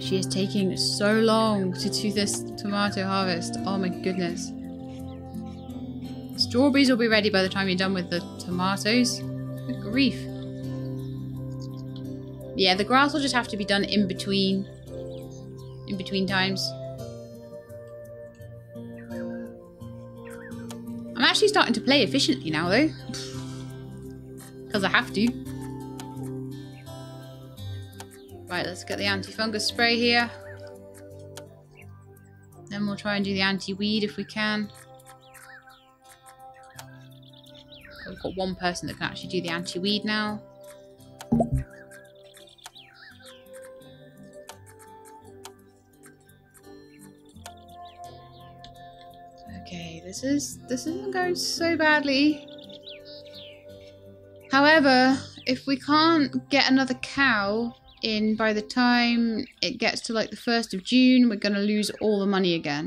She is taking so long to do this tomato harvest. Oh my goodness. Strawberries will be ready by the time you're done with the tomatoes. Good grief. Yeah, the grass will just have to be done in between times. I'm actually starting to play efficiently now though. Because I have to. Right, let's get the anti-fungus spray here. Then we'll try and do the anti-weed if we can. We've got one person that can actually do the anti-weed now. Okay, this isn't going so badly. However, if we can't get another cow in by the time it gets to like the 1st of June, we're going to lose all the money again.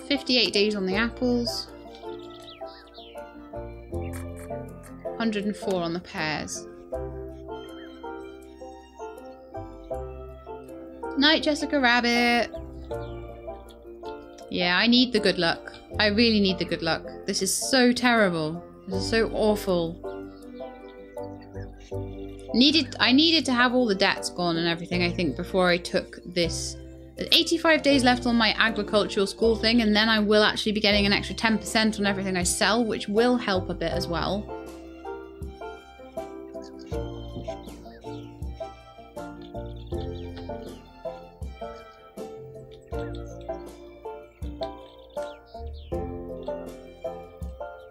58 days on the apples. 104 on the pears. Night, Jessica Rabbit. Yeah, I need the good luck. I really need the good luck. This is so terrible. This is so awful. I needed to have all the debts gone and everything, I think, before I took this. There's 85 days left on my agricultural school thing, and then I will actually be getting an extra 10% on everything I sell, which will help a bit as well.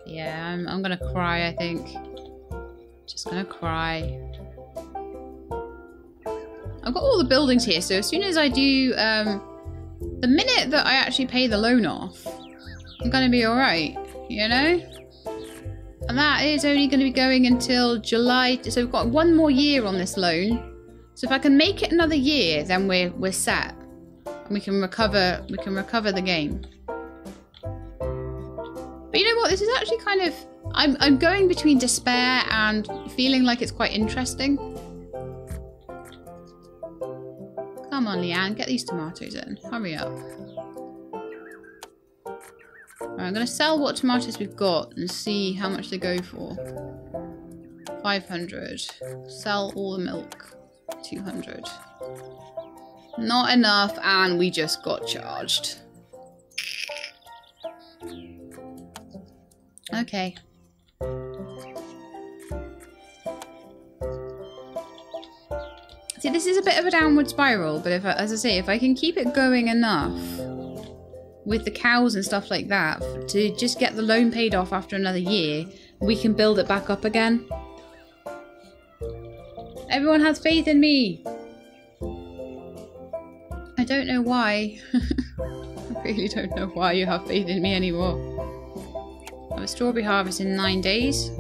Yeah, I'm gonna cry, I think. Just gonna cry. I've got all the buildings here, so as soon as I do, the minute that I actually pay the loan off, I'm gonna be alright, you know? And that is only gonna be going until July, so we've got one more year on this loan. So if I can make it another year, then we're set. And we can recover the game. But you know what, this is actually kind of, I'm going between despair and feeling like it's quite interesting. Come on, Leanne, get these tomatoes in. Hurry up. Alright, I'm going to sell what tomatoes we've got and see how much they go for. 500. Sell all the milk. 200. Not enough, and we just got charged. Okay. See, this is a bit of a downward spiral, but as I say, if I can keep it going enough with the cows and stuff like that to just get the loan paid off after another year, we can build it back up again. Everyone has faith in me. I don't know why. I really don't know why you have faith in me anymore. I have a strawberry harvest in 9 days.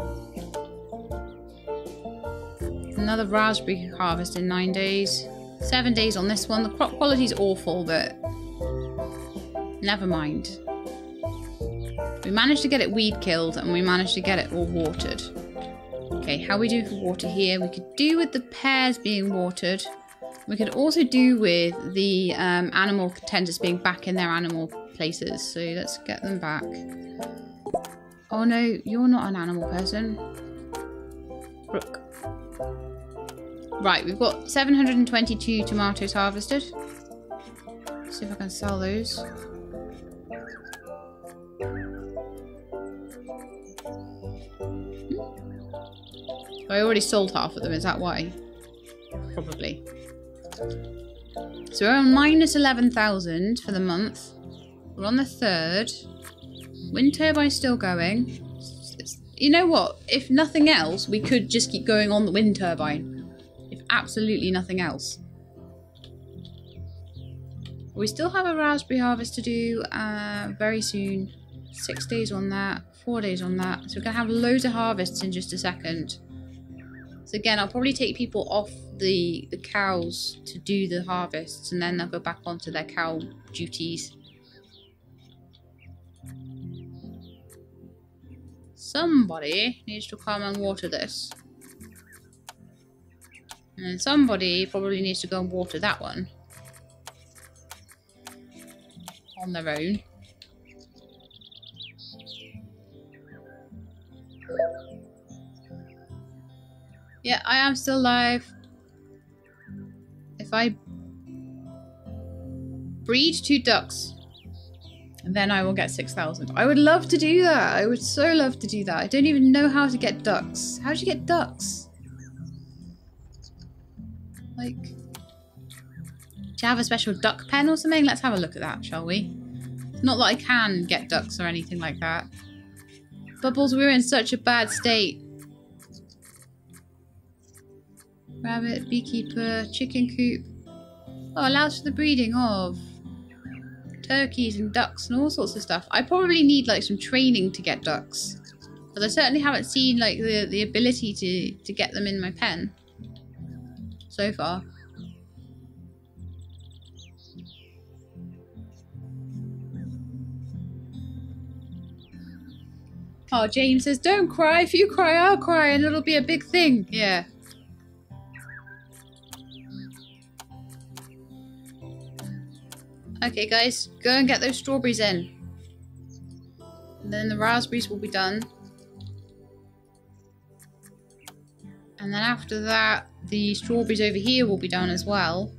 Another raspberry harvest in 9 days. 7 days on this one. The crop quality is awful, but never mind. We managed to get it weed killed, and we managed to get it all watered. Okay, how we do for water here? We could do with the pears being watered. We could also do with the animal contenders being back in their animal places. So let's get them back. Oh no, you're not an animal person. Brooke. Right, we've got 722 tomatoes harvested. Let's see if I can sell those. I already sold half of them, is that why? Probably. So we're on minus 11,000 for the month. We're on the 3rd. Wind turbine's still going. You know what? If nothing else, we could just keep going on the wind turbine. If absolutely nothing else. We still have a raspberry harvest to do very soon. 6 days on that, 4 days on that. So we're going to have loads of harvests in just a second. So again, I'll probably take people off the cows to do the harvests, and then they'll go back onto their cow duties. Somebody needs to come and water this. And then somebody probably needs to go and water that one. On their own. Yeah, I am still alive. If I breed 2 ducks, then I will get 6,000. I would love to do that. I would so love to do that. I don't even know how to get ducks. How do you get ducks? Like, do you have a special duck pen or something? Let's have a look at that, shall we? It's not that I can get ducks or anything like that. Bubbles, we're in such a bad state. Rabbit, beekeeper, chicken coop. Oh, allows for the breeding of turkeys and ducks and all sorts of stuff. I probably need like some training to get ducks. But I certainly haven't seen like the ability to get them in my pen. So far. Oh, James says, don't cry. If you cry, I'll cry and it'll be a big thing. Yeah. Okay, guys. Go and get those strawberries in. And then the raspberries will be done. And then after that, the strawberries over here will be done as well.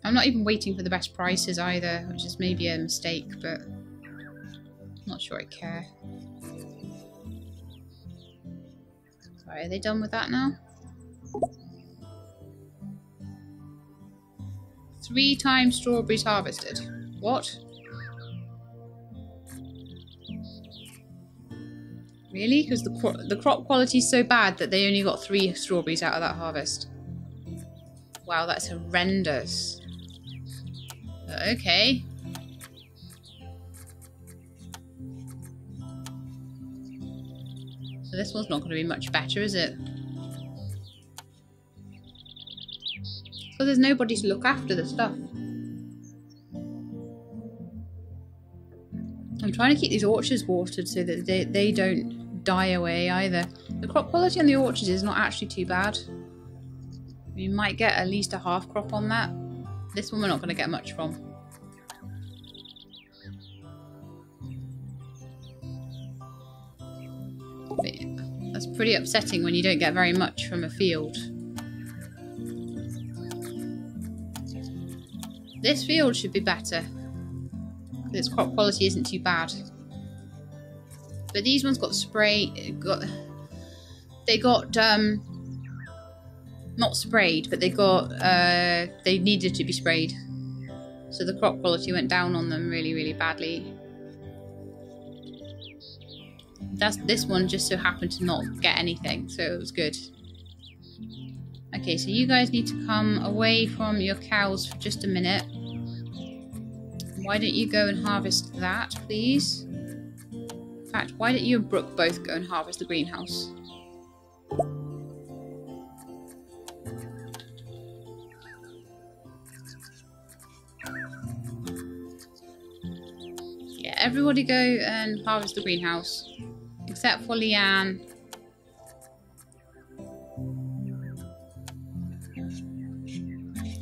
I'm not even waiting for the best prices either, which is maybe a mistake, but I'm not sure I care. Sorry, are they done with that now? 3 times strawberries harvested. What? Really? Because the crop quality is so bad that they only got 3 strawberries out of that harvest. Wow, that's horrendous. Okay. So this one's not going to be much better, is it? So there's nobody to look after the stuff. I'm trying to keep these orchards watered so that they don't die away either. The crop quality on the orchards is not actually too bad. You might get at least a half crop on that. This one we're not going to get much from. But yeah, that's pretty upsetting when you don't get very much from a field. This field should be better. Its crop quality isn't too bad. But these ones got spray. They got not sprayed, but they needed to be sprayed. So the crop quality went down on them really, really badly. This one just so happened to not get anything, so it was good. Okay, so you guys need to come away from your cows for just a minute. Why don't you go and harvest that, please? In fact, why don't you and Brooke both go and harvest the greenhouse? Yeah, everybody go and harvest the greenhouse. Except for Leanne.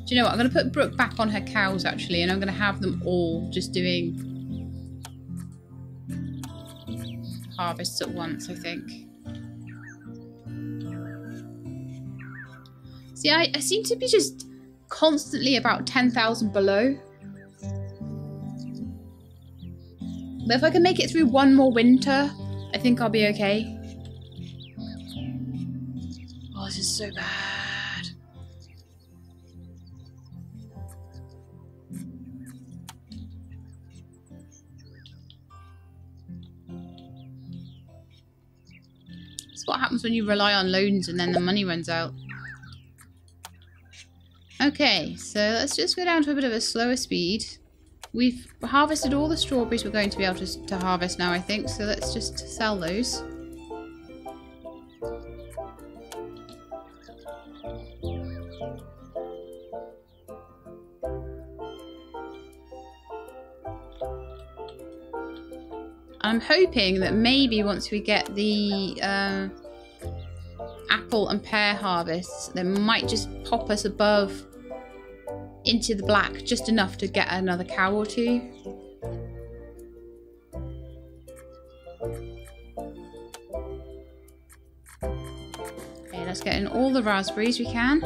Do you know what? I'm going to put Brooke back on her cows, actually, and I'm going to have them all just doing harvests at once, I think. See, I seem to be just constantly about 10,000 below. But if I can make it through one more winter, I think I'll be okay. Oh, this is so bad. It's what happens when you rely on loans and then the money runs out. Okay, so let's just go down to a bit of a slower speed. We've harvested all the strawberries we're going to be able to harvest now, I think, so let's just sell those. I'm hoping that maybe once we get the apple and pear harvests that might just pop us above into the black, just enough to get another cow or two. Okay, let's get in all the raspberries we can.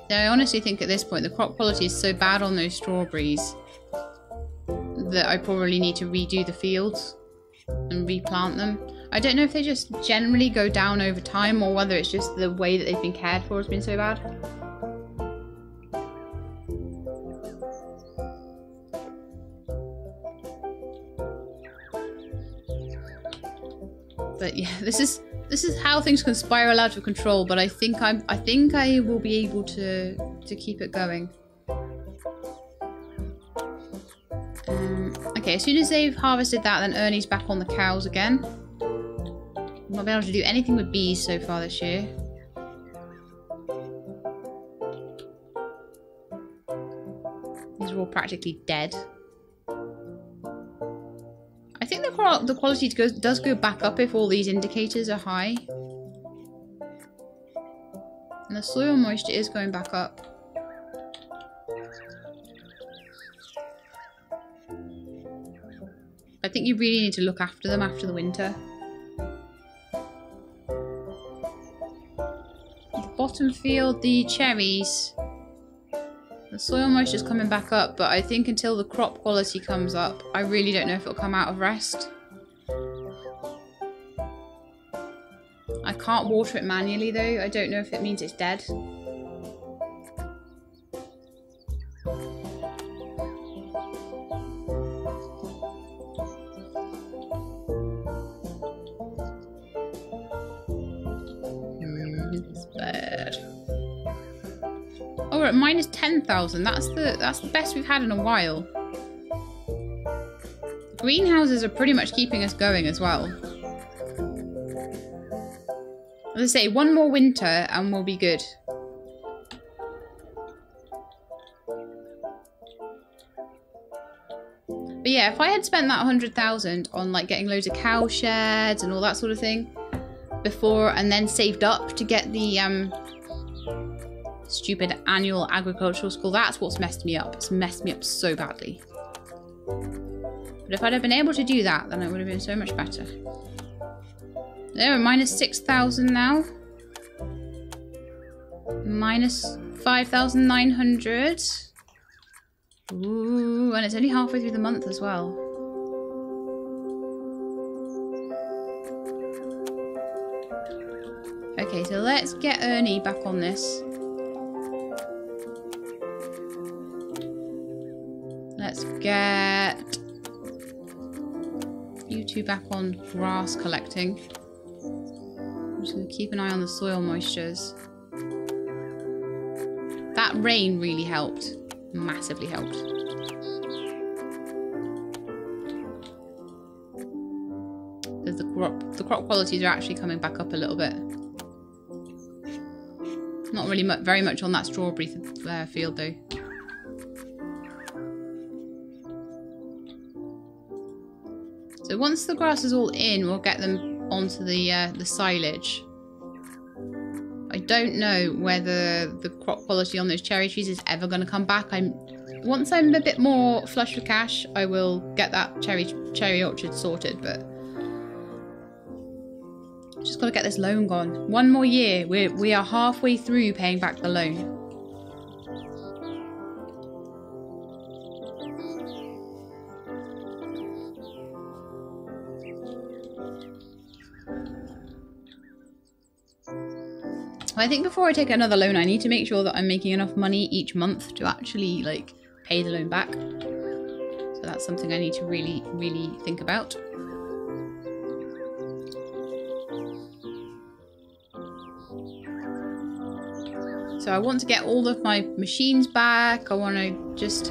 I honestly think at this point the crop quality is so bad on those strawberries that I probably need to redo the fields and replant them. I don't know if they just generally go down over time or whether it's just the way that they've been cared for has been so bad. But yeah, this is how things can spiral out of control, but I think I will be able to keep it going. Okay, as soon as they've harvested that, then Ernie's back on the cows again. I've not been able to do anything with bees so far this year. These are all practically dead. I think the quality does go back up if all these indicators are high. And the soil moisture is going back up. I think you really need to look after them after the winter. The bottom field, the cherries. The soil moisture is coming back up, but I think until the crop quality comes up, I really don't know if it'll come out of rest. I can't water it manually though. I don't know if it means it's dead. It's bad. Oh, we're at minus 10,000. That's the best we've had in a while. Greenhouses are pretty much keeping us going as well. As I say, one more winter and we'll be good. But yeah, if I had spent that 100,000 on like getting loads of cow sheds and all that sort of thing before, and then saved up to get the stupid annual agricultural school, that's what's messed me up. It's messed me up so badly. But if I'd have been able to do that, then it would have been so much better. There, we're minus 6,000 now. Minus 5,900. Ooh, and it's only halfway through the month as well. Okay, so let's get Ernie back on this. Let's get you two back on grass collecting. I'm just going to keep an eye on the soil moistures. That rain really helped. Massively helped. The crop qualities are actually coming back up a little bit. Not really very much on that strawberry field though. So once the grass is all in, we'll get them onto the silage. I don't know whether the crop quality on those cherry trees is ever going to come back. Once I'm a bit more flush with cash, I will get that cherry orchard sorted, but just got to get this loan gone. One more year. We are halfway through paying back the loan. I think before I take another loan, I need to make sure that I'm making enough money each month to actually like pay the loan back. So that's something I need to really, really think about. So I want to get all of my machines back. I want to just...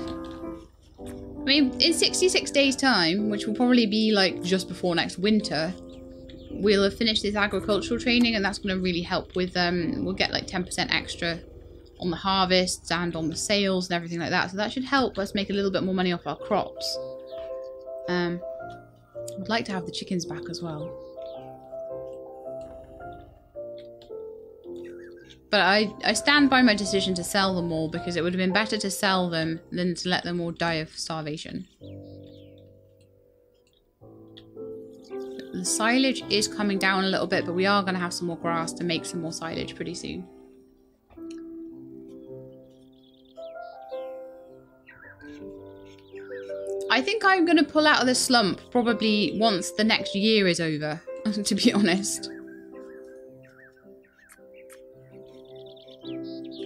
I mean, in 66 days time, which will probably be like just before next winter, we'll have finished this agricultural training, and that's going to really help with, we'll get like 10% extra on the harvests and on the sales and everything like that. So that should help us make a little bit more money off our crops. would like to have the chickens back as well. But I stand by my decision to sell them all because it would have been better to sell them than to let them all die of starvation. The silage is coming down a little bit, but we are going to have some more grass to make some more silage pretty soon. I think I'm going to pull out of this slump probably once the next year is over, to be honest.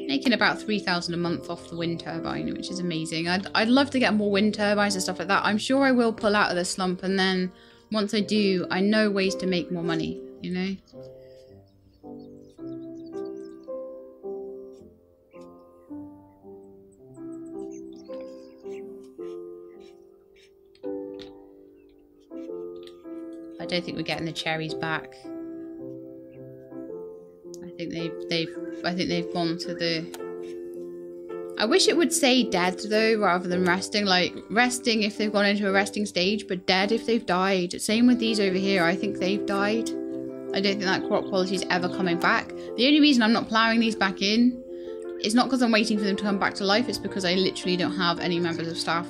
Making about 3,000 a month off the wind turbine, which is amazing. I'd love to get more wind turbines and stuff like that. I'm sure I will pull out of the slump, and then once I do, I know ways to make more money, you know? I don't think we're getting the cherries back. I think they've gone to the... I wish it would say dead though, rather than resting. Like, resting if they've gone into a resting stage, but dead if they've died. Same with these over here. I think they've died. I don't think that crop quality is ever coming back. The only reason I'm not ploughing these back in is not because I'm waiting for them to come back to life. It's because I literally don't have any members of staff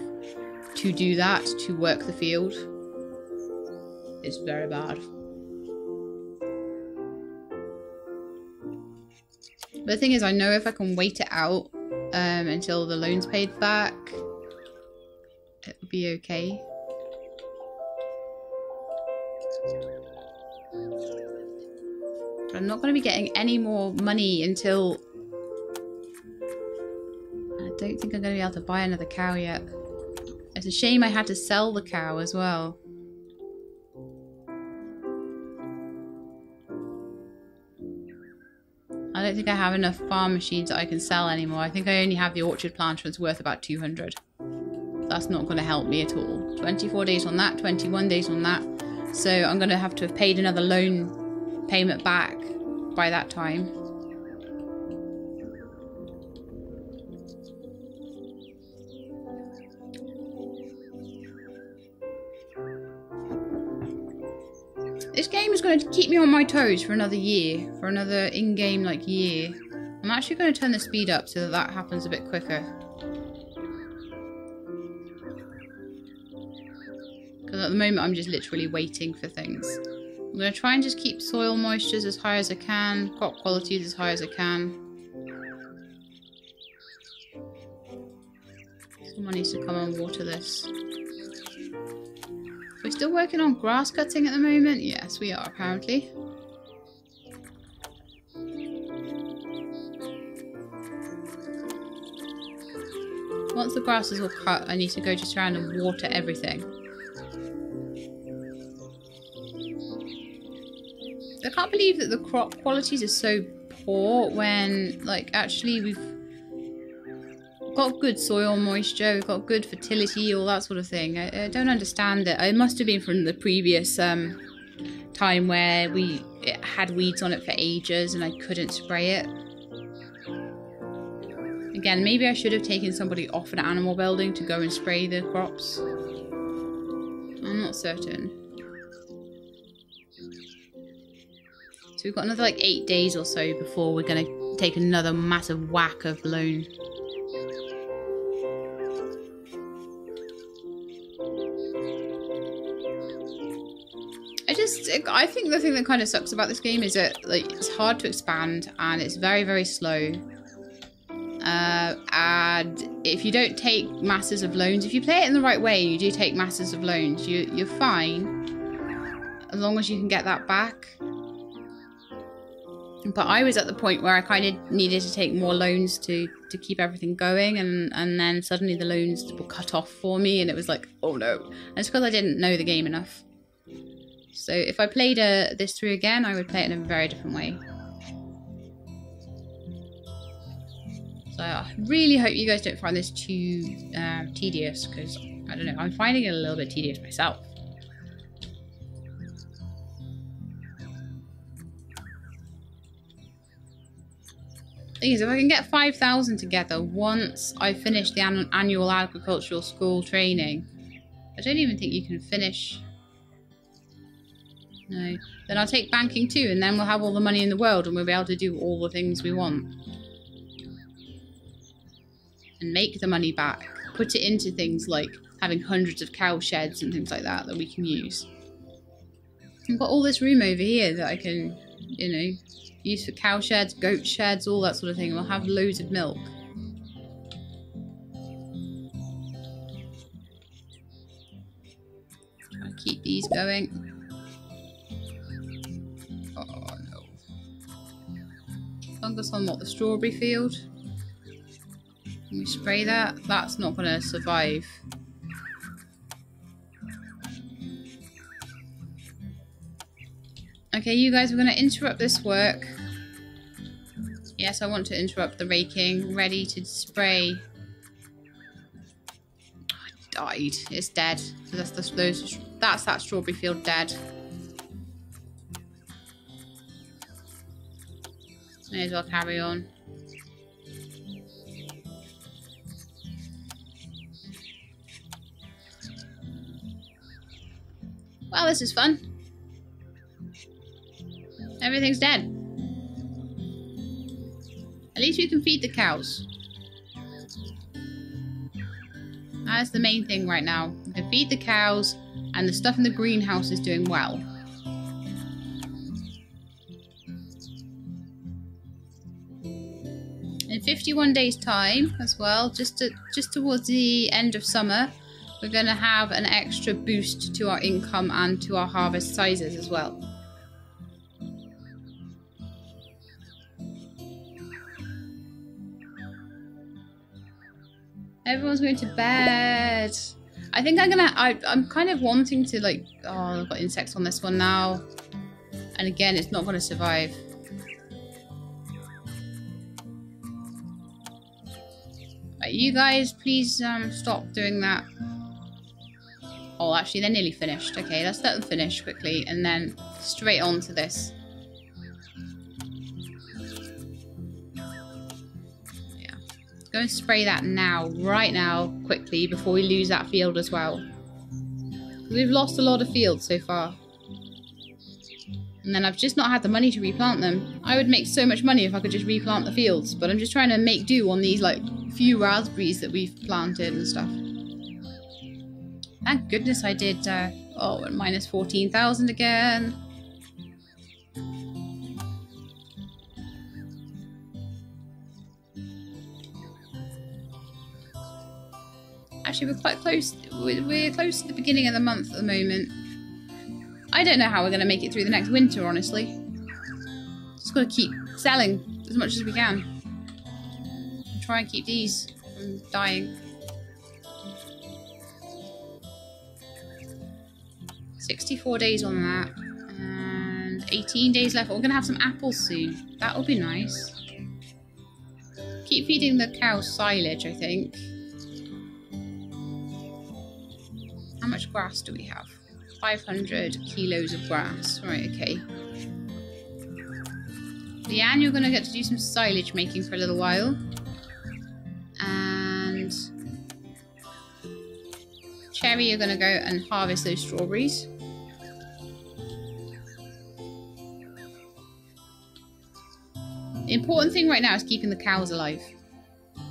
to do that, to work the field. It's very bad. But the thing is, I know if I can wait it out until the loan's paid back, it'll be okay. But I'm not going to be getting any more money until... I don't think I'm going to be able to buy another cow yet. It's a shame I had to sell the cow as well. I don't think I have enough farm machines that I can sell anymore. I think I only have the orchard planter and it's worth about 200. That's not going to help me at all. 24 days on that, 21 days on that. So I'm going to have paid another loan payment back by that time. This game is going to keep me on my toes for another year, for another in-game like year. I'm actually going to turn the speed up so that that happens a bit quicker. Because at the moment I'm just literally waiting for things. I'm going to try and just keep soil moistures as high as I can, crop qualities as high as I can. Someone needs to come and water this. We're still working on grass cutting at the moment? Yes, we are, apparently. Once the grass is all cut, I need to go just around and water everything. I can't believe that the crop qualities are so poor when, like, actually we've got good soil moisture, we've got good fertility, all that sort of thing. I don't understand it. It must have been from the previous time where it had weeds on it for ages and I couldn't spray it. Again, maybe I should have taken somebody off an animal building to go and spray the crops. I'm not certain. So we've got another like 8 days or so before we're going to take another massive whack of loan. I think the thing that kind of sucks about this game is that, like, it's hard to expand and it's very, very slow. And if you don't take masses of loans, if you play it in the right way and you do take masses of loans, you're fine. As long as you can get that back. But I was at the point where I kind of needed to take more loans to keep everything going, and then suddenly the loans were cut off for me and it was like, oh no. And it's because I didn't know the game enough. So if I played this through again, I would play it in a very different way. So I really hope you guys don't find this too tedious, because, I don't know, I'm finding it a little bit tedious myself. Thing is, if I can get 5,000 together once I finish the annual agricultural school training, I don't even think you can finish No. Then I'll take banking too, and then we'll have all the money in the world and we'll be able to do all the things we want. And make the money back. Put it into things like having hundreds of cow sheds and things like that that we can use. I've got all this room over here that I can, you know, use for cow sheds, goat sheds, all that sort of thing. We'll have loads of milk. Try to keep these going. Oh no. Fungus on what? The strawberry field? Can we spray that? That's not going to survive. Okay, you guys, we're going to interrupt this work. Yes, I want to interrupt the raking. Ready to spray. Oh, it died. It's dead. So that's that strawberry field dead. May as well carry on. Well, this is fun. Everything's dead. At least we can feed the cows. That's the main thing right now. We can feed the cows, and the stuff in the greenhouse is doing well. In 51 days' time, as well, just towards the end of summer, we're going to have an extra boost to our income and to our harvest sizes as well. Everyone's going to bed. I think I'm kind of wanting to, like, oh, I've got insects on this one now. And again, it's not going to survive. Right, you guys, please stop doing that. Oh, actually, they're nearly finished. Okay, let's let them finish quickly and then straight on to this. Yeah. Go and spray that now, right now, quickly, before we lose that field as well. We've lost a lot of fields so far. And then I've just not had the money to replant them. I would make so much money if I could just replant the fields, but I'm just trying to make do on these, like, few raspberries that we've planted and stuff. Thank goodness I did, oh, minus 14,000 again. Actually, we're quite close. We're close to the beginning of the month at the moment. I don't know how we're going to make it through the next winter, honestly. Just got to keep selling as much as we can. And try and keep these from dying. 64 days on that. And 18 days left. We're going to have some apples soon. That'll be nice. Keep feeding the cows silage, I think. How much grass do we have? 500 kilos of grass. Right, okay. Leanne, you're going to get to do some silage making for a little while. And Cherry, you're going to go and harvest those strawberries. The important thing right now is keeping the cows alive.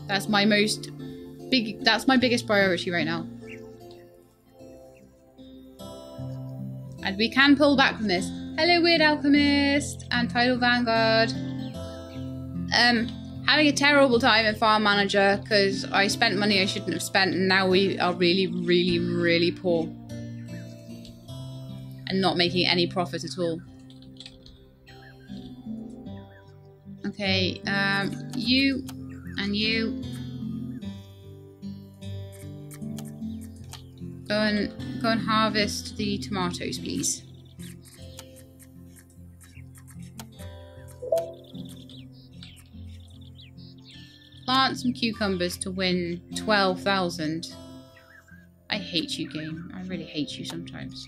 That's my biggest priority right now. And we can pull back from this. Hello, Weird Alchemist and Tidal Vanguard. Having a terrible time at Farm Manager because I spent money I shouldn't have spent, and now we are really, really, really poor. And not making any profit at all. Okay, you and you. Go and harvest the tomatoes, please. Plant some cucumbers to win 12,000. I hate you, game. I really hate you sometimes.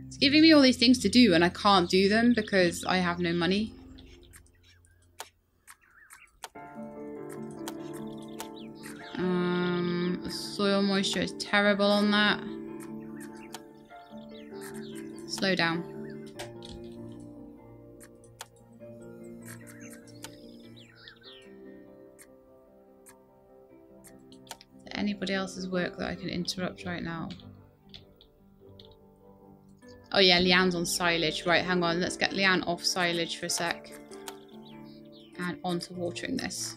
It's giving me all these things to do and I can't do them because I have no money. The soil moisture is terrible on that. Slow down. anybody else's work that I can interrupt right now? Oh yeah, Leanne's on silage. Right, hang on. Let's get Leanne off silage for a sec. And onto watering this.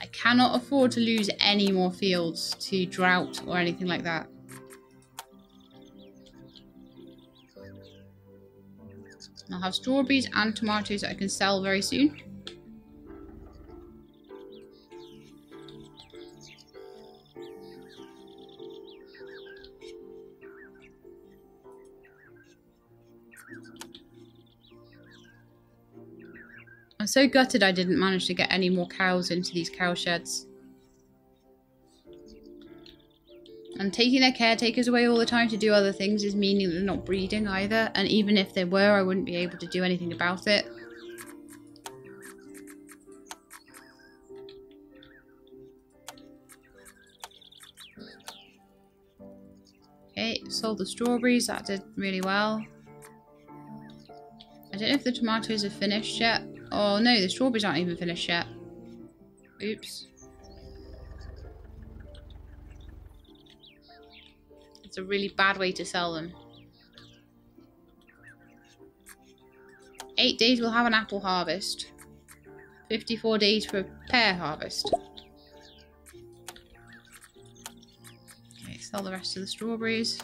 I cannot afford to lose any more fields to drought or anything like that. I'll have strawberries and tomatoes that I can sell very soon. I'm so gutted I didn't manage to get any more cows into these cow sheds. And taking their caretakers away all the time to do other things is meaning they're not breeding either. And even if they were, I wouldn't be able to do anything about it. Okay, sold the strawberries. That did really well. I don't know if the tomatoes are finished yet. Oh no, the strawberries aren't even finished yet. Oops. It's a really bad way to sell them. 8 days we'll have an apple harvest. 54 days for a pear harvest. Okay, sell the rest of the strawberries.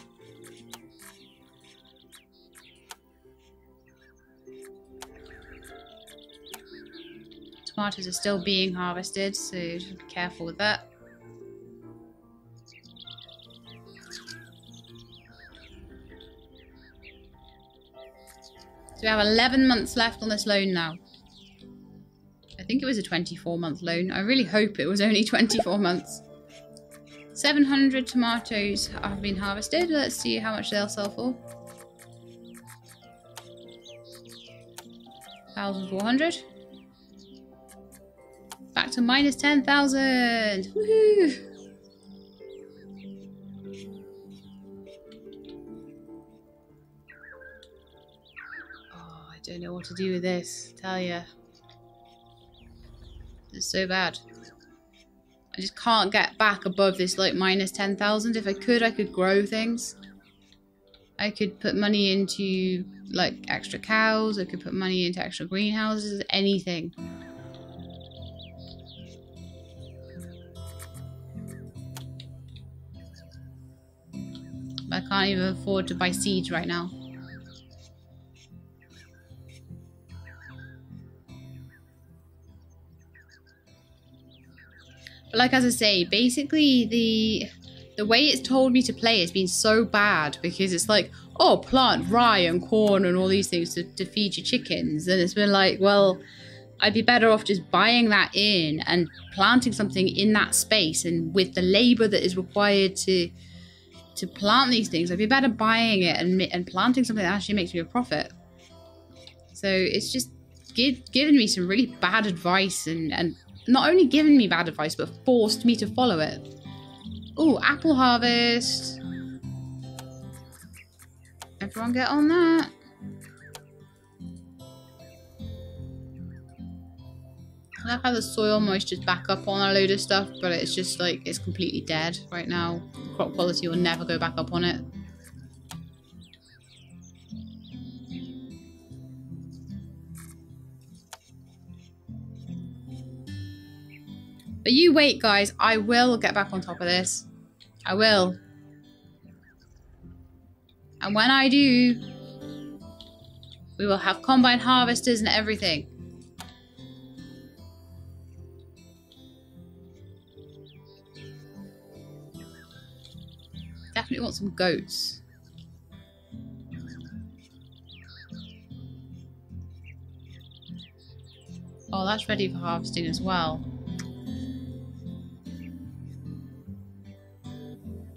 Tomatoes are still being harvested, so just be careful with that. So we have 11 months left on this loan now. I think it was a 24-month loan. I really hope it was only 24 months. 700 tomatoes have been harvested. Let's see how much they'll sell for. 1,400. Back to minus 10,000. Woohoo! Oh, I don't know what to do with this. Tell ya. It's so bad. I just can't get back above this like minus 10,000. If I could grow things. I could put money into like extra cows. I could put money into extra greenhouses. Anything. I can't even afford to buy seeds right now. But like as I say, basically the way it's told me to play has been so bad because it's like, oh, plant rye and corn and all these things to feed your chickens. And it's been like, well, I'd be better off just buying that in and planting something in that space. And with the labor that is required to plant these things, I'd be better buying it and planting something that actually makes me a profit. So it's just given me some really bad advice and not only given me bad advice, but forced me to follow it. Ooh, apple harvest. Everyone get on that. I like how the soil moisture's back up on a load of stuff, but it's just like, it's completely dead right now. The crop quality will never go back up on it. But you wait, guys. I will get back on top of this. I will. And when I do, we will have combine harvesters and everything. Definitely want some goats. Oh, that's ready for harvesting as well.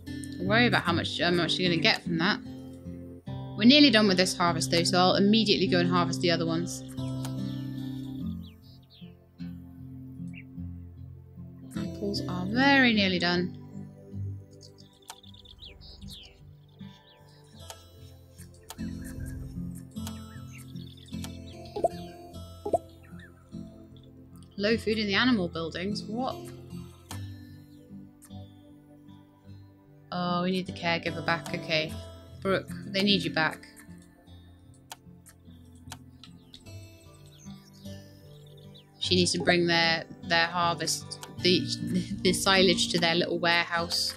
Don't worry about how much you're going to get from that. We're nearly done with this harvest though, so I'll immediately go and harvest the other ones. Apples are very nearly done. Low food in the animal buildings? What? Oh, we need the caregiver back. Okay. Brooke, they need you back. She needs to bring their harvest, the silage to their little warehouse.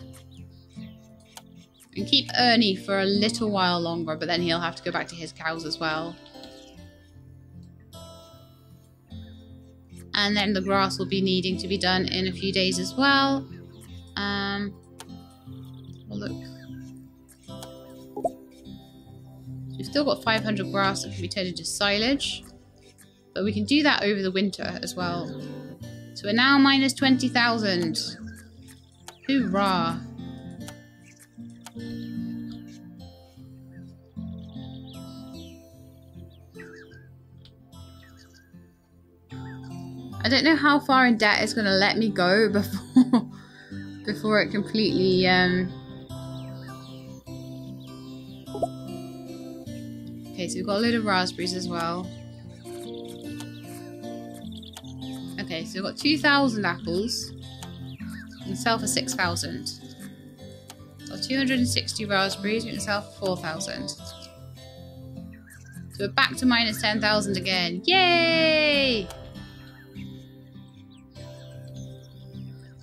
And keep Ernie for a little while longer, but then he'll have to go back to his cows as well. And then the grass will be needing to be done in a few days as well. Well, look. We've still got 500 grass that can be turned into silage. But we can do that over the winter as well. So we're now minus 20,000. Hoorah. I don't know how far in debt it's going to let me go before it completely... Okay, so we've got a load of raspberries as well. Okay, so we've got 2,000 apples. We can sell for 6,000. Got 260 raspberries, we can sell for 4,000. So we're back to minus 10,000 again. Yay!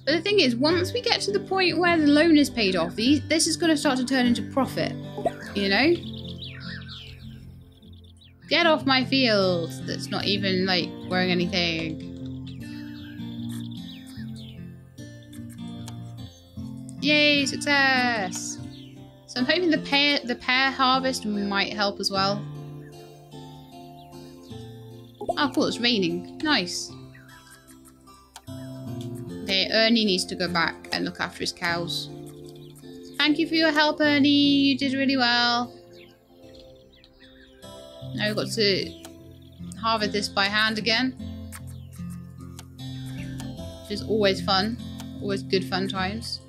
But the thing is, once we get to the point where the loan is paid off, this is going to start to turn into profit. You know? Get off my field that's not even, like, growing anything. Yay, success! So I'm hoping the pear harvest might help as well. Oh, cool, it's raining. Nice. Okay, Ernie needs to go back and look after his cows. Thank you for your help, Ernie. You did really well. Now we've got to harvest this by hand again. Which is always fun. Always good fun times.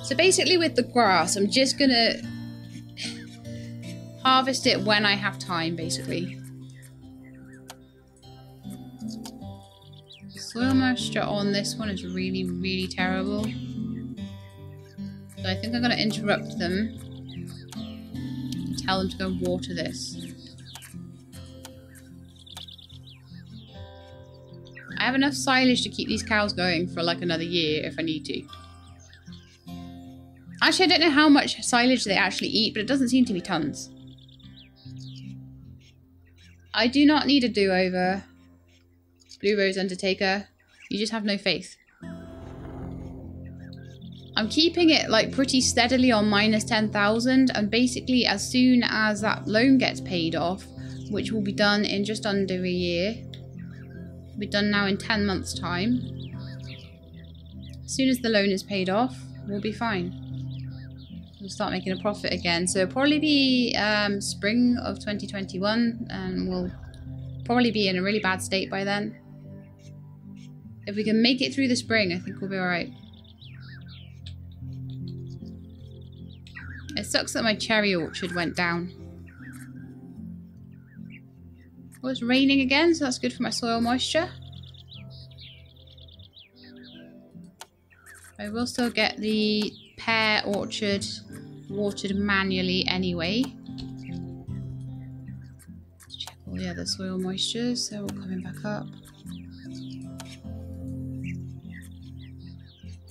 So basically with the grass, I'm just going to harvest it when I have time, basically. Soil moisture on this one is really, really terrible. So I think I'm going to interrupt them and tell them to go water this. I have enough silage to keep these cows going for like another year if I need to. Actually, I don't know how much silage they actually eat, but it doesn't seem to be tons. I do not need a do-over. Blue Rose Undertaker. You just have no faith. I'm keeping it like pretty steadily on minus 10,000, and basically as soon as that loan gets paid off, which will be done in just under a year, will be done now in 10 months time. As soon as the loan is paid off, we'll be fine. We'll start making a profit again. So it'll probably be spring of 2021, and we'll probably be in a really bad state by then. If we can make it through the spring, I think we'll be alright. It sucks that my cherry orchard went down. Oh, it's raining again, so that's good for my soil moisture. I will still get the pear orchard watered manually anyway. Let's check all the other soil moistures. They're all coming back up.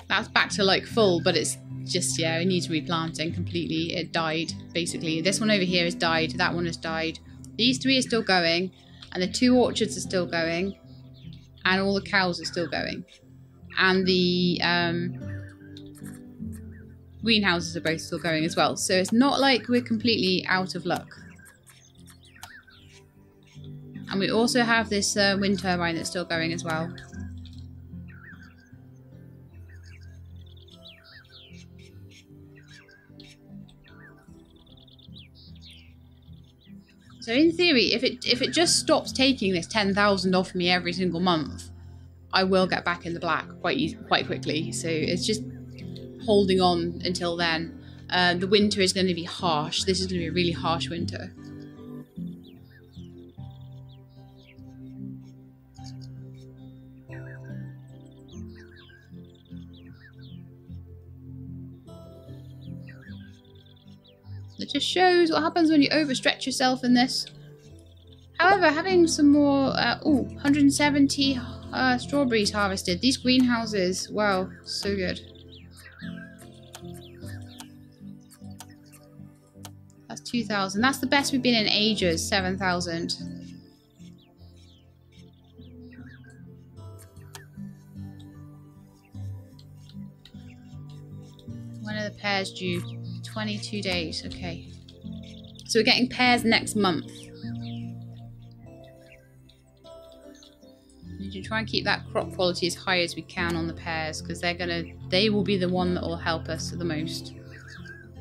That's back to like full, but it's just, yeah, it needs replanting completely. It died, basically. This one over here has died. That one has died. These three are still going. And the 2 orchards are still going. And all the cows are still going. And the greenhouses are both still going as well. So it's not like we're completely out of luck. And we also have this wind turbine that's still going as well. So in theory, if it just stops taking this 10,000 off me every single month, I will get back in the black quite quickly. So it's just holding on until then. The winter is going to be harsh. This is going to be a really harsh winter. It just shows what happens when you overstretch yourself in this. However, having some more, 170 strawberries harvested. These greenhouses, wow, so good. That's 2,000. That's the best we've been in ages, 7,000. When are the pears due? 22 days, okay. So we're getting pears next month. We need to try and keep that crop quality as high as we can on the pears, because they will be the one that will help us the most.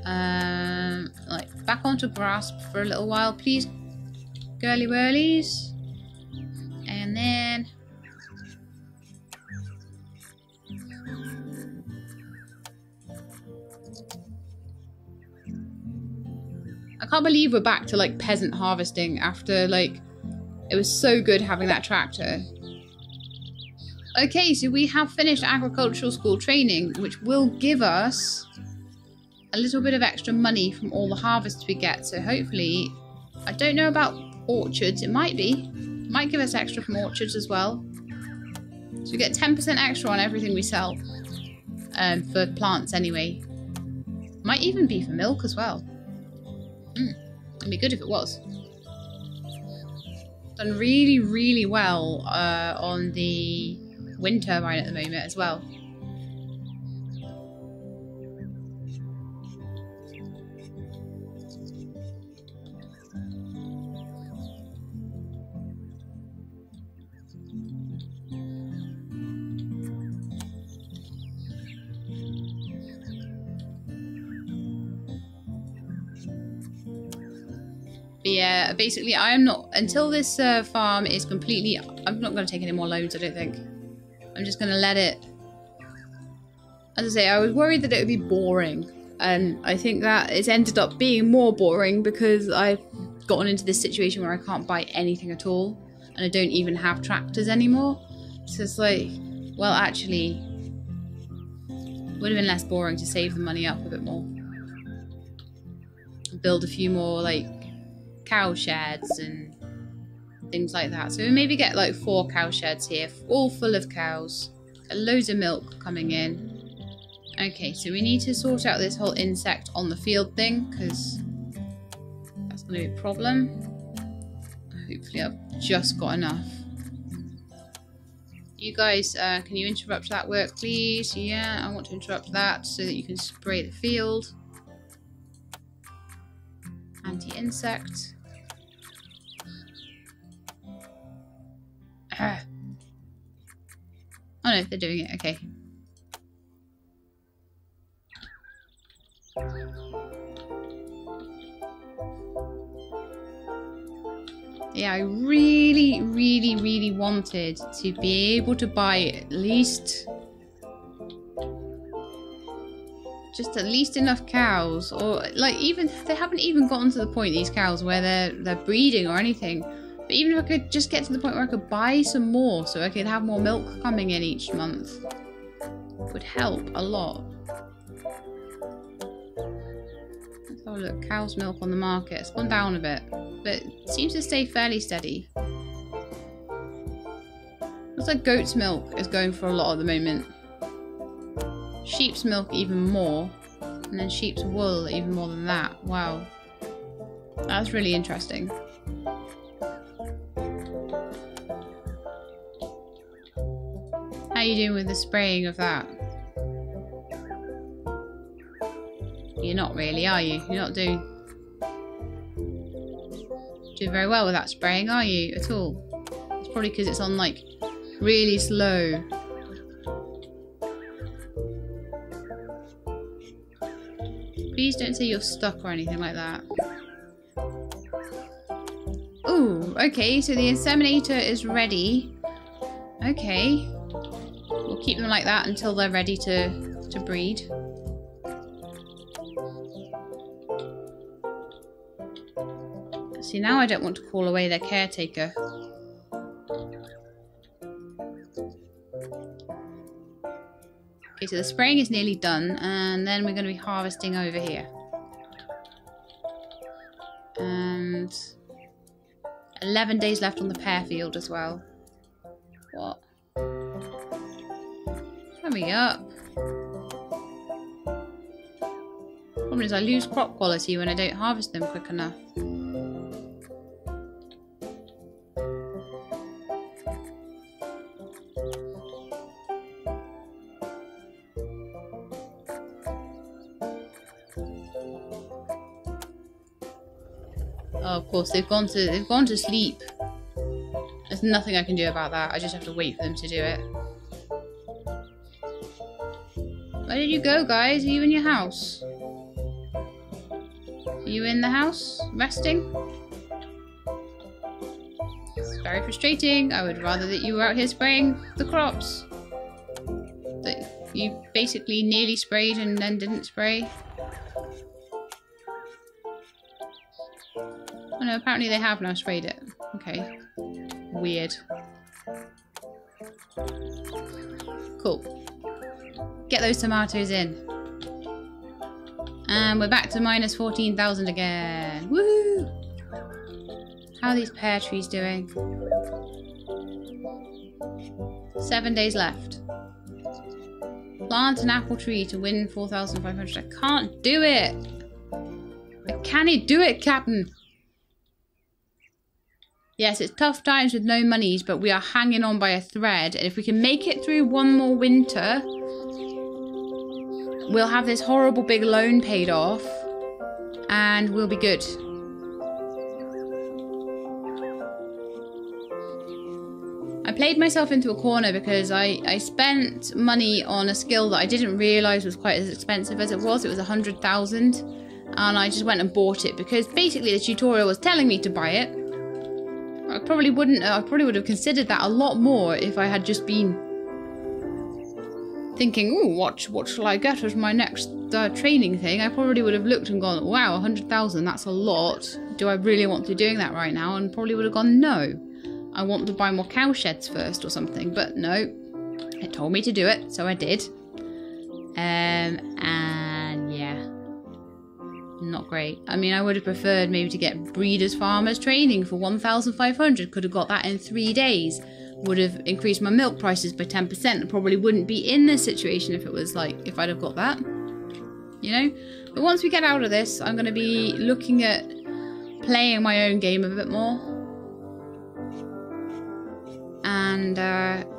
Like back onto grass for a little while, please, girly whirlies. And then I can't believe we're back to like peasant harvesting after like it was so good having that tractor. Okay, so we have finished agricultural school training, which will give us a little bit of extra money from all the harvests we get. So hopefully, I don't know about orchards, it might be. It might give us extra from orchards as well. So we get 10% extra on everything we sell. For plants anyway. Might even be for milk as well. It'd be good if it was. Done really, really well on the wind turbine at the moment as well. But yeah, basically I am not, until this farm is completely, I'm not going to take any more loads, I don't think. I'm just going to let it, as I say, I was worried that it would be boring. And I think that it's ended up being more boring because I've gotten into this situation where I can't buy anything at all. And I don't even have tractors anymore. So it's like, well actually, it would have been less boring to save the money up a bit more. Build a few more like cow sheds and things like that. So we maybe get like 4 cow sheds here, all full of cows. Loads of milk coming in. Okay, so we need to sort out this whole insect on the field thing, because that's going to be a problem. Hopefully I've just got enough. You guys, can you interrupt that work, please? Yeah, I want to interrupt that so that you can spray the field. Anti-insect. Oh no, they're doing it, okay. Yeah, I really, really, really wanted to be able to buy at least enough cows, or like even they haven't even gotten to the point, these cows, where they're breeding or anything. But even if I could just get to the point where I could buy some more so I could have more milk coming in each month, it would help a lot. Let's have a look. Cow's milk on the market. It's gone down a bit, but it seems to stay fairly steady. Looks like goat's milk is going for a lot at the moment. Sheep's milk even more. And then sheep's wool even more than that. Wow. That's really interesting. How are you doing with the spraying of that? You're not really, are you? You're not doing very well with that spraying, are you? At all? It's probably because it's on like really slow. Please don't say you're stuck or anything like that. Ooh, okay, so the inseminator is ready. Okay. We'll keep them like that until they're ready to breed. See, now I don't want to call away their caretaker. Okay, so the spraying is nearly done, and then we're going to be harvesting over here. 11 days left on the pear field as well. What? Hurry up. Problem is I lose crop quality when I don't harvest them quick enough. Oh, of course, they've gone to sleep. There's nothing I can do about that. I just have to wait for them to do it. Where did you go, guys? Are you in your house? Are you in the house? Resting? It's very frustrating. I would rather that you were out here spraying the crops. That you basically nearly sprayed and then didn't spray. Oh no, apparently they have now sprayed it. Okay. Weird. Cool. Get those tomatoes in. And we're back to minus 14,000 again. Woohoo! How are these pear trees doing? 7 days left. Plant an apple tree to win 4,500. I can't do it! I can't do it, Captain! Yes, it's tough times with no monies, but we are hanging on by a thread. And if we can make it through one more winter, we'll have this horrible big loan paid off. And we'll be good. I played myself into a corner because I spent money on a skill that I didn't realise was quite as expensive as it was. It was 100,000. And I just went and bought it because basically the tutorial was telling me to buy it. I probably would have considered that a lot more if I had just been thinking, ooh, what shall I get as my next training thing? I probably would have looked and gone, wow, 100,000, that's a lot. Do I really want to be doing that right now? And probably would have gone, no. I want to buy more cow sheds first or something. But no, it told me to do it, so I did. And yeah. Not great. I mean, I would have preferred maybe to get breeders farmers training for 1,500. Could have got that in 3 days. Would have increased my milk prices by 10%. Probably wouldn't be in this situation if it was like, if I'd have got that. You know? But once we get out of this, I'm going to be looking at playing my own game a bit more. And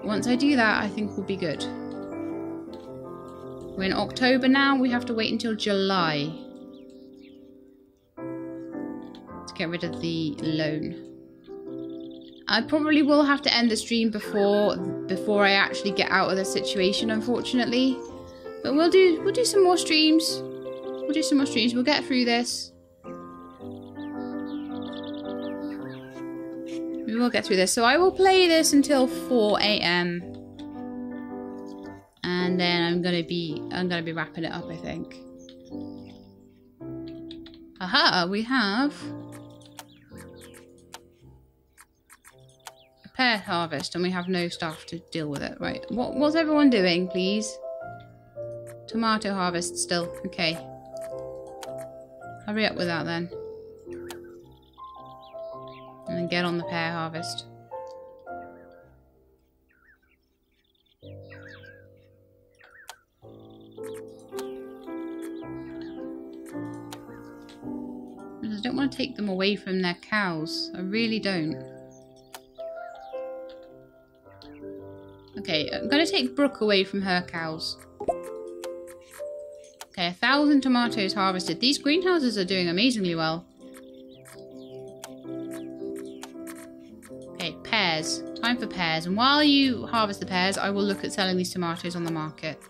once I do that, I think we'll be good. We're in October now. We have to wait until July to get rid of the loan. I probably will have to end the stream before I actually get out of the situation, unfortunately. But we'll do some more streams. We'll do some more streams. We'll get through this. We will get through this. So I will play this until 4 AM. And then I'm gonna be wrapping it up, I think. Aha, we have a pear harvest and we have no staff to deal with it. Right. What's everyone doing, please? Tomato harvest still. Okay. Hurry up with that then. And then get on the pear harvest. I don't want to take them away from their cows. I really don't. Okay, I'm going to take Brooke away from her cows. Okay, 1,000 tomatoes harvested. These greenhouses are doing amazingly well. Okay, pears. Time for pears. And while you harvest the pears, I will look at selling these tomatoes on the market.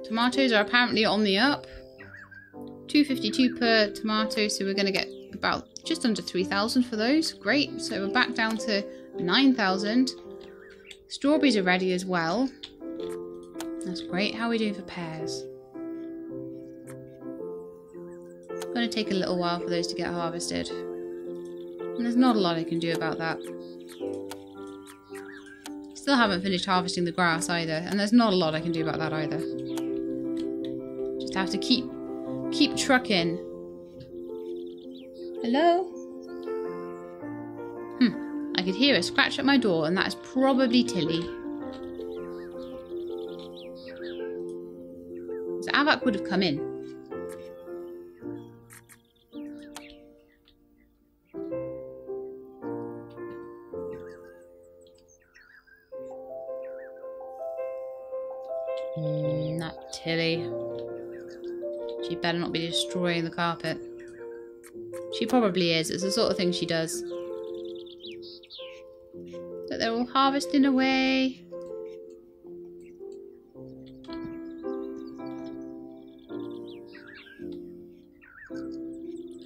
Tomatoes are apparently on the up. 252 per tomato, so we're going to get about just under 3,000 for those. Great. So we're back down to 9,000. Strawberries are ready as well. That's great. How are we doing for pears? It's going to take a little while for those to get harvested. And there's not a lot I can do about that. Still haven't finished harvesting the grass either. And there's not a lot I can do about that either. Just have to keep trucking. Hello? could hear a scratch at my door, and that is probably Tilly. So Avak would have come in. Not Tilly. She better not be destroying the carpet. She probably is. It's the sort of thing she does. But they're all harvesting away.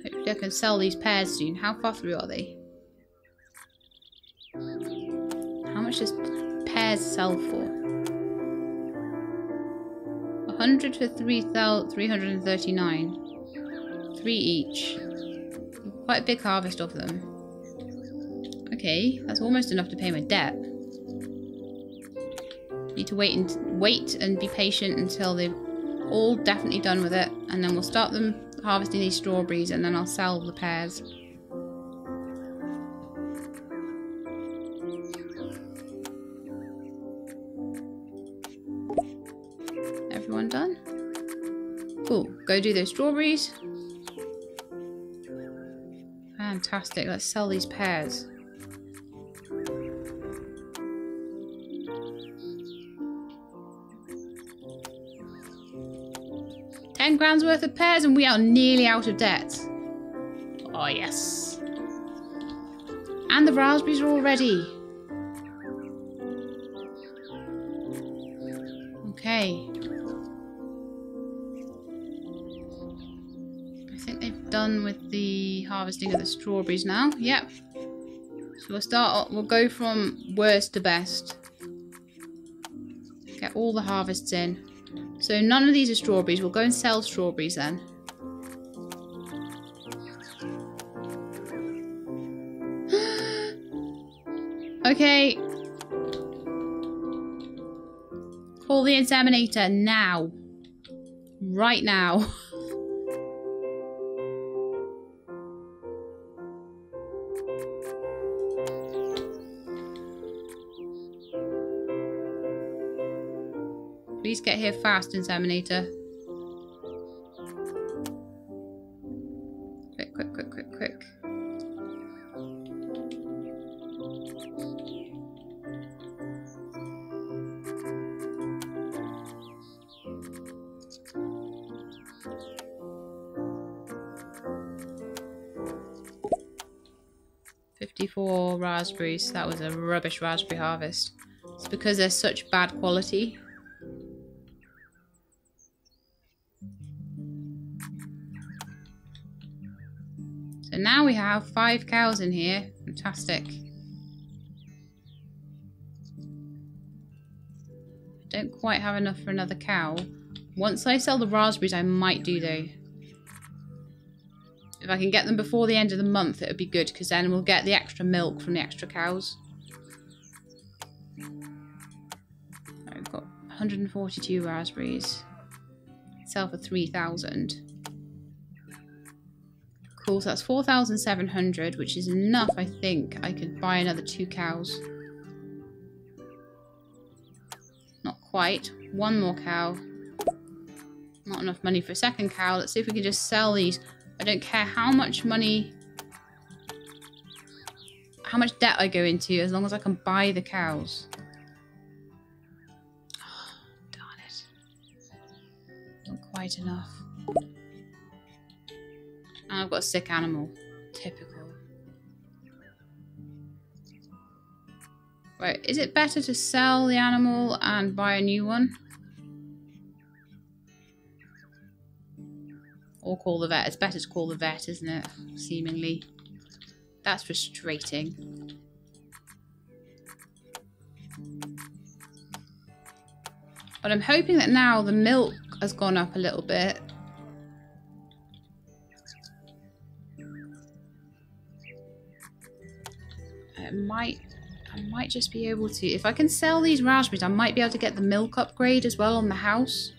Hopefully I can sell these pears soon. How far through are they? How much does pears sell for? 100 for 339. 3 each. Quite a big harvest of them. Okay, that's almost enough to pay my debt. Need to wait and be patient until they're all definitely done with it, and then we'll start them harvesting these strawberries, and then I'll sell the pears. Everyone done? Cool. Go do those strawberries. Fantastic. Let's sell these pears. £10 worth of pears and we are nearly out of debt. Oh yes. And the raspberries are all ready. Okay. I think they've done with the harvesting of the strawberries now. Yep. So we'll go from worst to best. Get all the harvests in. So none of these are strawberries. We'll go and sell strawberries then. Okay. Call the inseminator now. Right now. Please get here fast, inseminator. Quick, quick, quick, quick, quick. $54 raspberries. That was a rubbish raspberry harvest. It's because they're such bad quality. So now we have 5 cows in here. Fantastic. Don't quite have enough for another cow. Once I sell the raspberries, I might do though. If I can get them before the end of the month, it would be good, because then we'll get the extra milk from the extra cows. I've got 142 raspberries. Sell for 3,000. Cool, so that's 4,700, which is enough, I think. I could buy another 2 cows. Not quite. 1 more cow. Not enough money for a second cow. Let's see if we can just sell these. I don't care how much money, how much debt I go into, as long as I can buy the cows. Oh, darn it. Not quite enough. And I've got a sick animal. Typical. Right, is it better to sell the animal and buy a new one? Or call the vet. It's better to call the vet, isn't it? Seemingly. That's frustrating. But I'm hoping that now the milk has gone up a little bit. I might just be able to. If I can sell these raspberries, I might be able to get the milk upgrade as well on the house.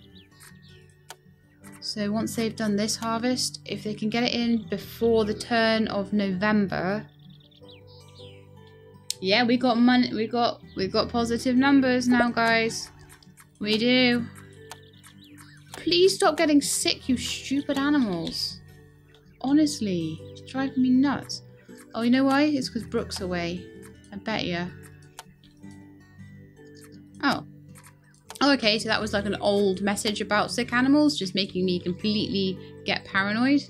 So once they've done this harvest, if they can get it in before the turn of November, Yeah, we got money. We got positive numbers now, guys. We do. Please stop getting sick, you stupid animals. Honestly, it's driving me nuts. Oh, you know why? It's because Brooke's away. I bet you. Oh. Oh, okay, so that was like an old message about sick animals, just making me completely get paranoid.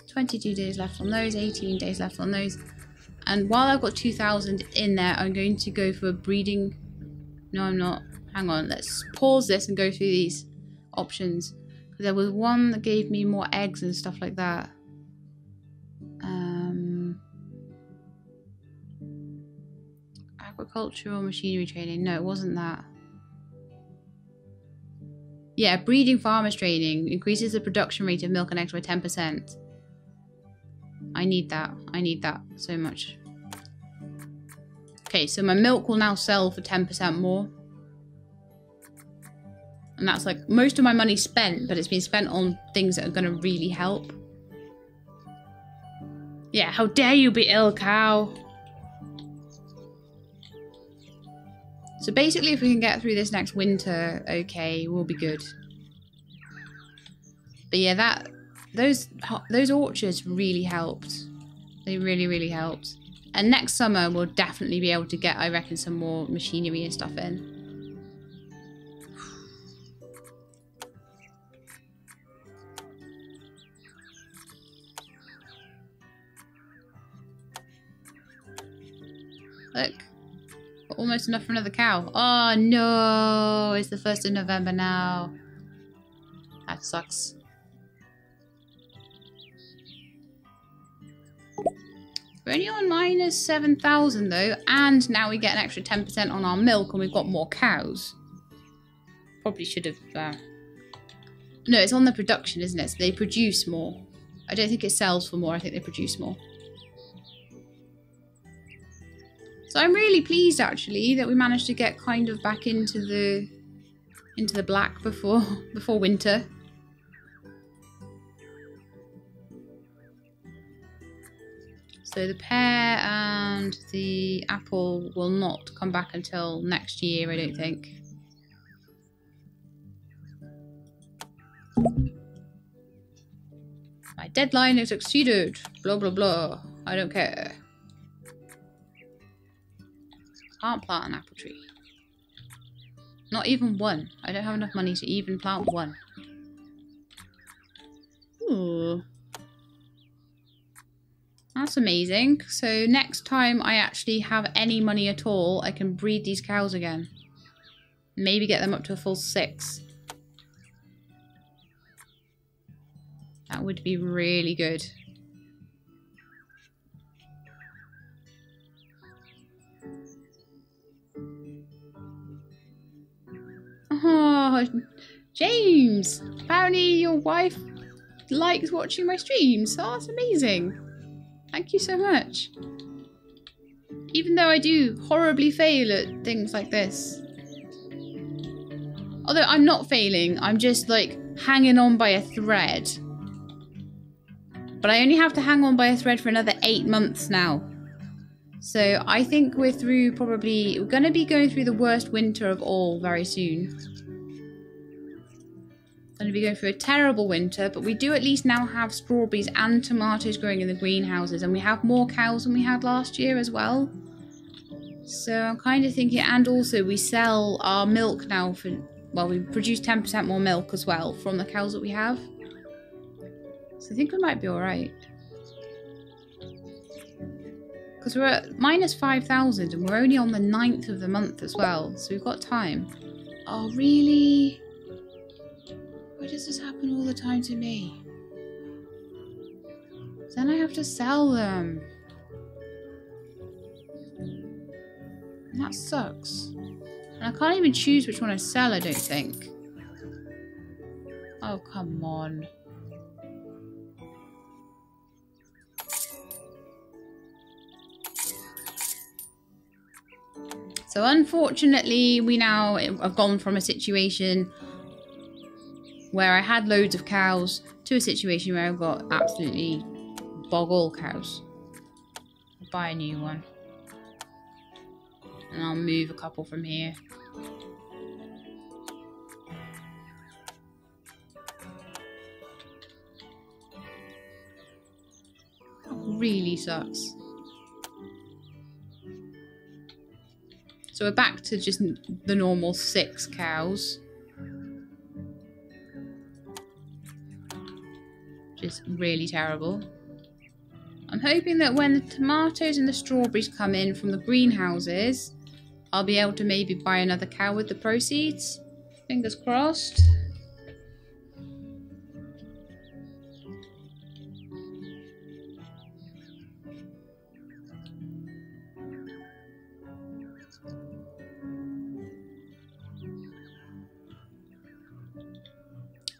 22 days left on those, 18 days left on those. And while I've got 2,000 in there, I'm going to go for breeding. No, I'm not. Hang on, let's pause this and go through these options. There was one that gave me more eggs and stuff like that. Agricultural machinery training. No, it wasn't that. Yeah, breeding farmers training increases the production rate of milk and eggs by 10%. I need that. I need that so much. Okay, so my milk will now sell for 10% more. And that's like most of my money spent, but it's been spent on things that are going to really help. Yeah, how dare you be ill, cow? So basically, if we can get through this next winter, okay, we'll be good. But yeah, those orchards really helped. They really, really helped. And next summer, we'll definitely be able to get, I reckon, some more machinery and stuff in. Look. Almost enough for another cow. Oh no, it's the 1st of November now. That sucks. We're only on minus 7,000 though, and now we get an extra 10% on our milk and we've got more cows. Probably should have... No, it's on the production, isn't it? So they produce more. I don't think it sells for more, I think they produce more. So I'm really pleased actually that we managed to get kind of back into the black before winter. So the pear and the apple will not come back until next year, I don't think. My deadline is exceeded. Blah blah blah. I don't care. Can't plant an apple tree. Not even one. I don't have enough money to even plant one. Ooh. That's amazing. So next time I actually have any money at all, I can breed these cows again. Maybe get them up to a full 6. That would be really good. Oh, James! Apparently your wife likes watching my streams. Oh, that's amazing. Thank you so much. Even though I do horribly fail at things like this. Although I'm not failing, I'm just like hanging on by a thread. But I only have to hang on by a thread for another 8 months now. So I think we're through probably... We're going to be going through the worst winter of all very soon. Going to be going through a terrible winter, but we do at least now have strawberries and tomatoes growing in the greenhouses, and we have more cows than we had last year as well. So I'm kind of thinking, and also we sell our milk now for, well, we produce 10% more milk as well from the cows that we have. So I think we might be alright. Because we're at minus 5,000 and we're only on the 9th of the month as well, so we've got time. Oh, really? Why does this happen all the time to me? Then I have to sell them. And that sucks. And I can't even choose which one I sell, I don't think. Oh, come on. So unfortunately, we now have gone from a situation where I had loads of cows to a situation where I've got absolutely bog all cows. I'll buy a new one. And I'll move a couple from here. That really sucks. So we're back to just the normal 6 cows. Which is really terrible. I'm hoping that when the tomatoes and the strawberries come in from the greenhouses, I'll be able to maybe buy another cow with the proceeds. Fingers crossed.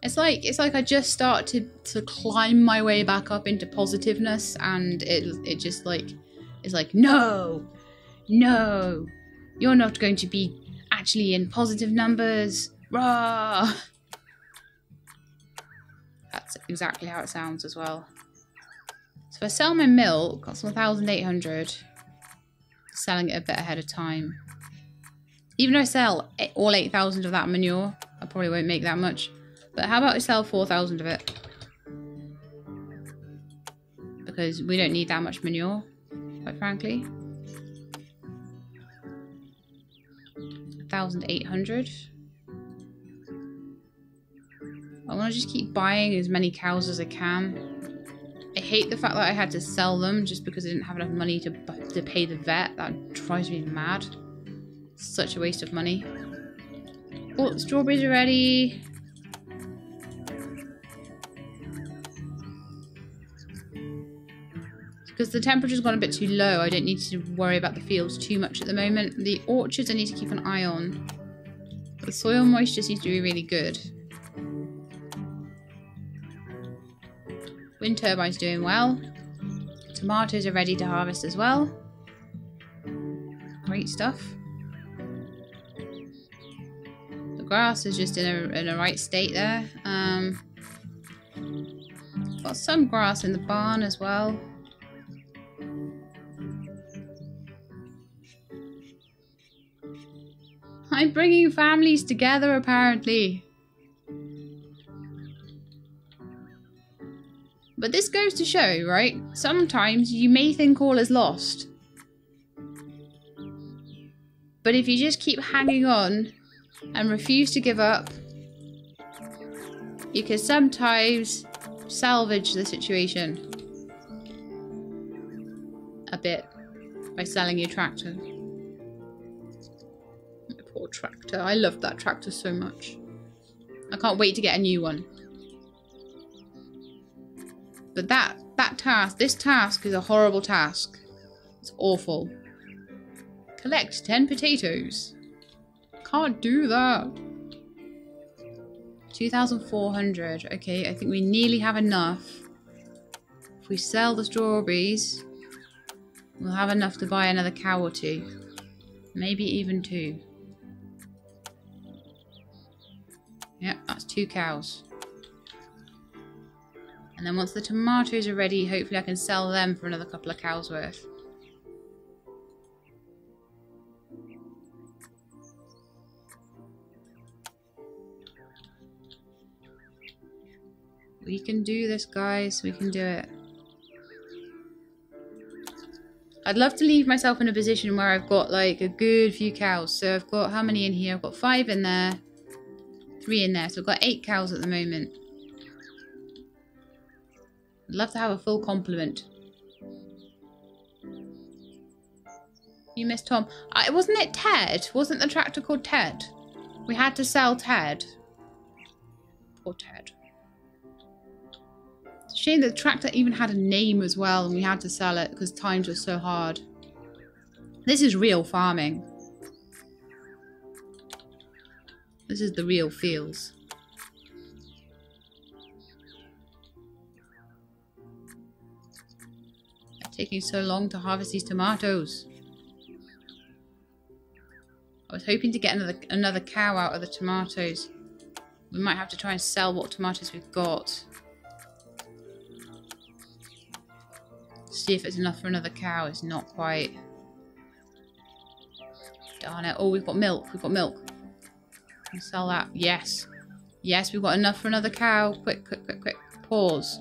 It's like I just start to climb my way back up into positiveness, and it just like it's like no, you're not going to be actually in positive numbers. Rah! That's exactly how it sounds as well. So if I sell my milk, that's 1,800. Selling it a bit ahead of time. Even though I sell all 8,000 of that manure, I probably won't make that much. But how about I sell 4,000 of it? Because we don't need that much manure, quite frankly. 1,800. I want to just keep buying as many cows as I can. I hate the fact that I had to sell them just because I didn't have enough money to pay the vet. That drives me mad. Such a waste of money. Oh, the strawberries are ready. Because the temperature's gone a bit too low, I don't need to worry about the fields too much at the moment. The orchards I need to keep an eye on. The soil moisture seems to be really good. Wind turbine's doing well. Tomatoes are ready to harvest as well. Great stuff. The grass is just in a right state there. Got some grass in the barn as well. I'm bringing families together, apparently. But this goes to show, right? Sometimes you may think all is lost. But if you just keep hanging on and refuse to give up, you can sometimes salvage the situation a bit by selling your tractor. Poor tractor. I love that tractor so much. I can't wait to get a new one. But this task is a horrible task. It's awful. Collect 10 potatoes. Can't do that. 2,400. Okay, I think we nearly have enough. If we sell the strawberries, we'll have enough to buy another cow or 2. Maybe even 2. Yep, that's 2 cows. And then once the tomatoes are ready, hopefully I can sell them for another couple of cows worth. We can do this, guys. We can do it. I'd love to leave myself in a position where I've got like a good few cows. So I've got how many in here? I've got 5 in there. 3 in there. So I've got 8 cows at the moment. I'd love to have a full complement. You missed Tom. Wasn't it Ted? Wasn't the tractor called Ted? We had to sell Ted. Poor Ted. It's a shame that the tractor even had a name as well and we had to sell it because times were so hard. This is real farming. This is the real fields. It's taking so long to harvest these tomatoes. I was hoping to get another cow out of the tomatoes. We might have to try and sell what tomatoes we've got. See if it's enough for another cow. It's not quite. Darn it. Oh, we've got milk. We've got milk. Can sell that. Yes. Yes, we've got enough for another cow. Quick, quick, quick, quick. Pause.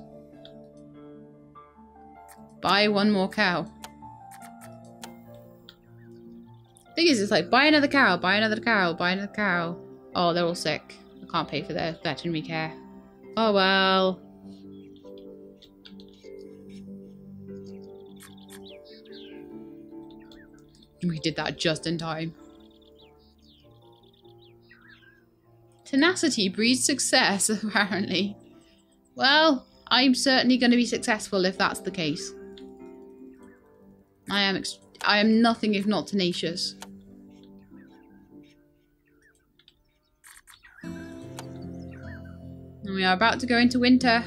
Buy one more cow. Thing is, it's like, buy another cow, buy another cow, buy another cow. Oh, they're all sick. I can't pay for their veterinary care. Oh, well. We did that just in time. Tenacity breeds success, apparently. Well, I'm certainly going to be successful if that's the case. I am nothing if not tenacious. And we are about to go into winter.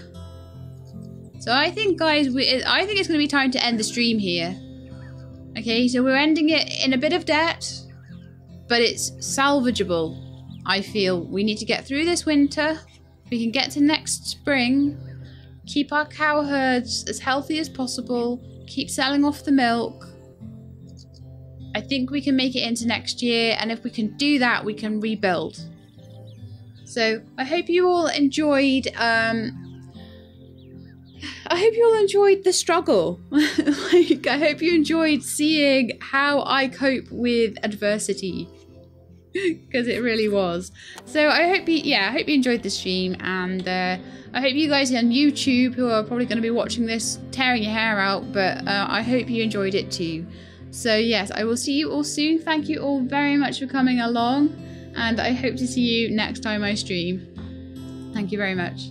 So I think, guys, I think it's going to be time to end the stream here. Okay, so we're ending it in a bit of debt, but it's salvageable. I feel we need to get through this winter. We can get to next spring, keep our cow herds as healthy as possible, keep selling off the milk. I think we can make it into next year, and if we can do that, we can rebuild. So I hope you all enjoyed. I hope you all enjoyed the struggle. Like, I hope you enjoyed seeing how I cope with adversity, because it really was. So I hope you, I hope you enjoyed the stream, and I hope you guys on YouTube who are probably going to be watching this tearing your hair out, but I hope you enjoyed it too. So yes, I will see you all soon. Thank you all very much for coming along, and I hope to see you next time I stream. Thank you very much.